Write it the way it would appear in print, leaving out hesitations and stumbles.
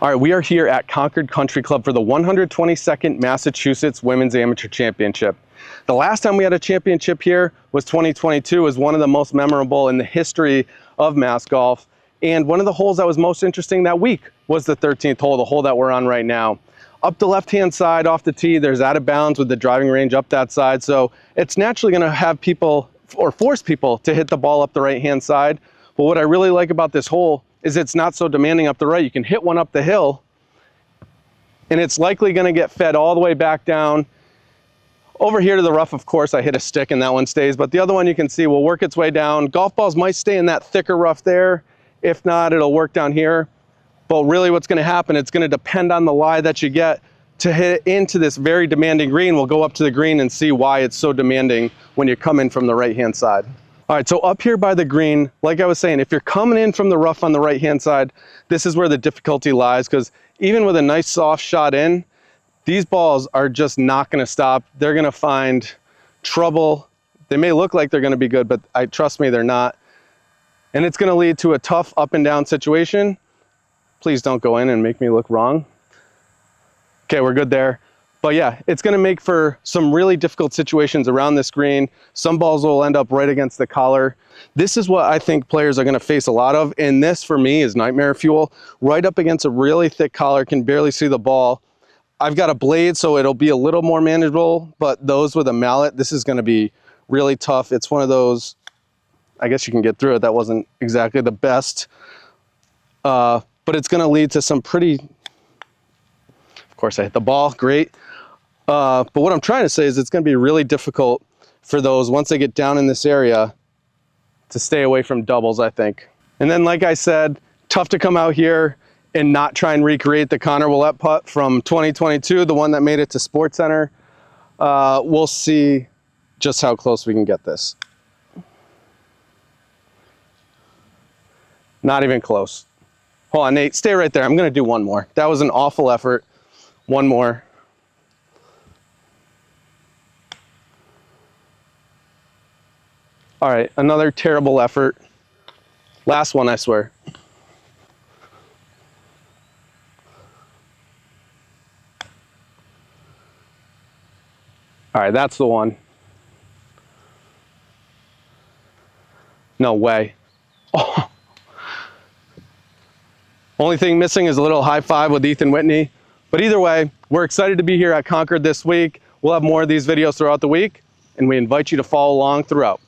All right, we are here at Concord Country Club for the 122nd Massachusetts Women's Amateur Championship. The last time we had a championship here was 2022. It was one of the most memorable in the history of Mass Golf. And one of the holes that was most interesting that week was the 13th hole, the hole that we're on right now. Up the left-hand side off the tee, there's out of bounds with the driving range up that side. So it's naturally gonna have people or force people to hit the ball up the right-hand side. But what I really like about this hole is it's not so demanding up the right. You can hit one up the hill and it's likely gonna get fed all the way back down. Over here to the rough, of course, I hit a stick and that one stays, but the other one you can see will work its way down. Golf balls might stay in that thicker rough there. If not, it'll work down here. But really what's gonna happen, it's gonna depend on the lie that you get to hit into this very demanding green. We'll go up to the green and see why it's so demanding when you come in from the right-hand side. All right, so up here by the green, like I was saying, if you're coming in from the rough on the right-hand side, this is where the difficulty lies, because even with a nice soft shot in, these balls are just not gonna stop. They're gonna find trouble. They may look like they're gonna be good, but trust me, they're not. And it's gonna lead to a tough up and down situation. Please don't go in and make me look wrong. Okay, we're good there. But yeah, it's gonna make for some really difficult situations around this green. Some balls will end up right against the collar. This is what I think players are gonna face a lot of, and this for me is nightmare fuel. Right up against a really thick collar, can barely see the ball. I've got a blade, so it'll be a little more manageable, but those with a mallet, this is gonna be really tough. It's one of those, I guess you can get through it. That wasn't exactly the best, but it's gonna lead to some pretty, of course I hit the ball, great. But what I'm trying to say is it's going to be really difficult for those, once they get down in this area, to stay away from doubles, I think. And then, like I said, tough to come out here and not try and recreate the Connor Willett putt from 2022, the one that made it to Sports Center. We'll see just how close we can get this. Not even close. Hold on, Nate, stay right there. I'm going to do one more. That was an awful effort. One more. All right, another terrible effort. Last one, I swear. All right, that's the one. No way. Oh. Only thing missing is a little high five with Ethan Whitney. But either way, we're excited to be here at Concord this week. We'll have more of these videos throughout the week, and we invite you to follow along throughout.